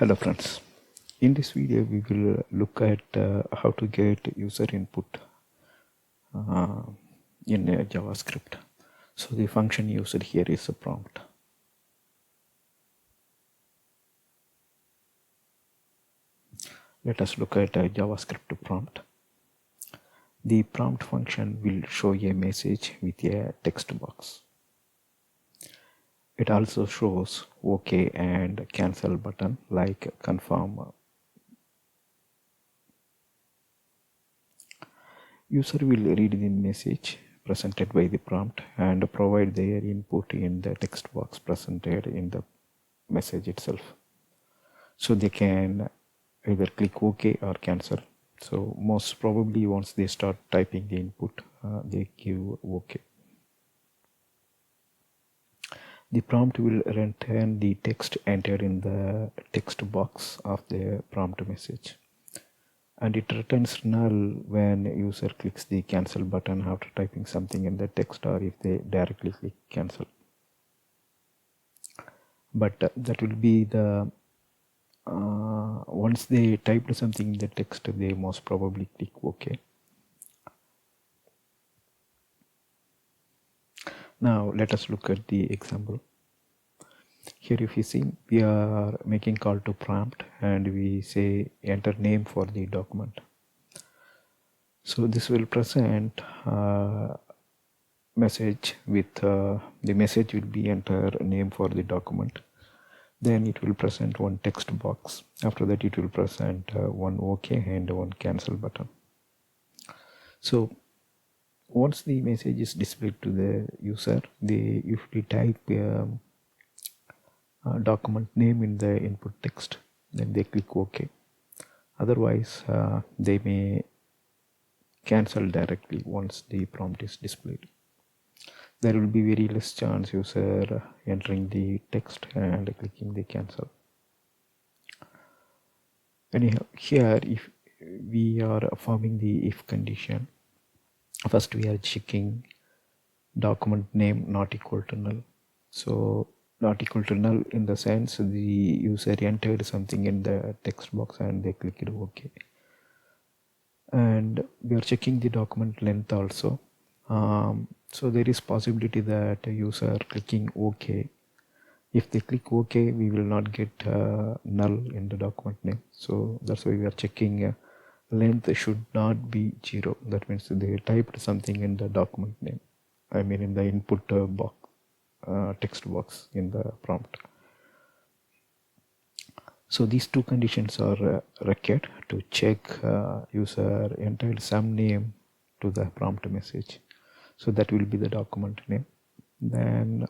Hello friends, in this video we will look at how to get user input in JavaScript. So the function used here is a prompt. Let us look at a JavaScript prompt. The prompt function will show a message with a text box. It also shows OK and cancel button like confirm. User will read the message presented by the prompt and provide their input in the text box presented in the message itself. So they can either click OK or cancel. So most probably once they start typing the input, they give OK. The prompt will return the text entered in the text box of the prompt message. And it returns null when user clicks the cancel button after typing something in the text or if they directly click cancel. But that will be the once they typed something in the text, they most probably click OK. Now let us look at the example. Here if you see, we are making call to prompt and we say enter name for the document. So this will present message with the message will be enter name for the document. Then it will present one text box. After that it will present one OK and one cancel button. So once the message is displayed to the user, they usually type document name in the input text, then they click OK. Otherwise they may cancel directly once the prompt is displayed. There will be very less chance user entering the text and clicking the cancel. Anyhow, here if we are forming the if condition, first we are checking document name not equal to null. So not equal to null in the sense the user entered something in the text box and they clicked OK. And we are checking the document length also. So there is possibility that a user clicking OK, if they click OK, we will not get null in the document name. So that's why we are checking length should not be 0. That means they typed something in the document name, I mean in the input box, text box in the prompt. So these two conditions are required to check user entered some name to the prompt message. So that will be the document name. Then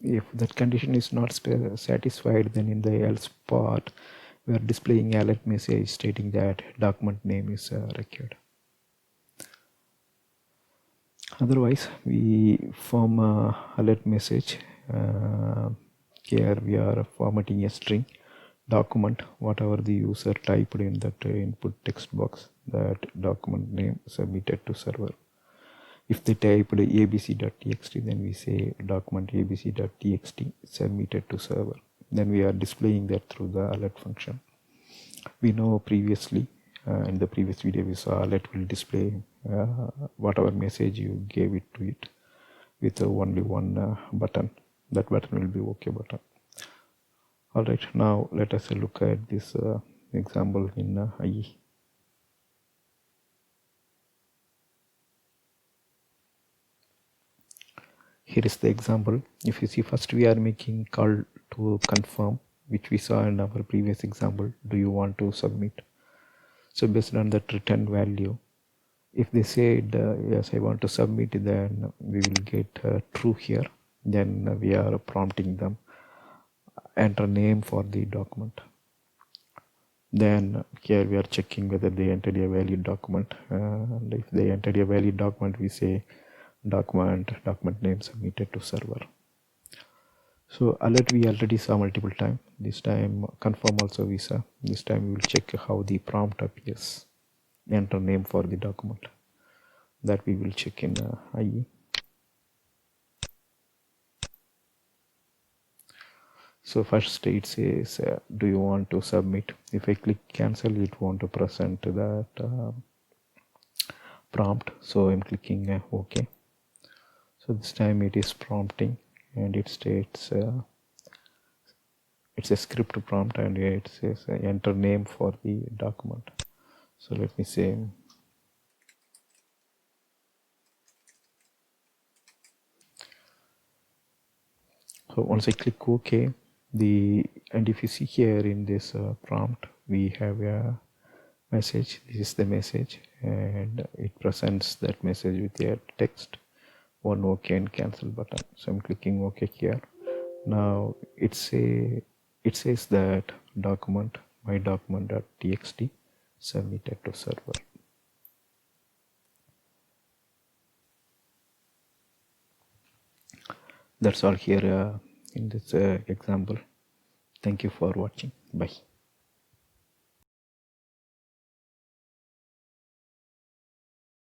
if that condition is not satisfied, then in the else part we are displaying alert message stating that document name is required. Otherwise we form a alert message. Here we are formatting a string document, whatever the user typed in that input text box, that document name submitted to server. If they typed abc.txt, then we say document abc.txt submitted to server. Then we are displaying that through the alert function. We know previously in the previous video we saw alert will display whatever message you gave it to it with only one button. That button will be OK button. Alright, now let us look at this example in IE. Here is the example. If you see, first we are making call to confirm, which we saw in our previous example. Do you want to submit? So based on that return value, if they said yes, I want to submit, then we will get true here. Then we are prompting them enter name for the document. Then here we are checking whether they entered a valid document, and if they entered a valid document, we say document name submitted to server. So alert we already saw multiple times. This time confirm also we saw. This time we will check how the prompt appears. Enter name for the document. That we will check in IE. So first it says do you want to submit. If I click cancel, it want to present that prompt, so I'm clicking OK. So this time it is prompting, and it states it's a script prompt, and it says enter name for the document. So let me say, so once I click OK, and if you see here in this prompt, we have a message. This is the message, and it presents that message with a text, one OK and cancel button. So I'm clicking OK here. Now it says that document, my document.txt submitted to server. That's all here in this example. Thank you for watching. Bye.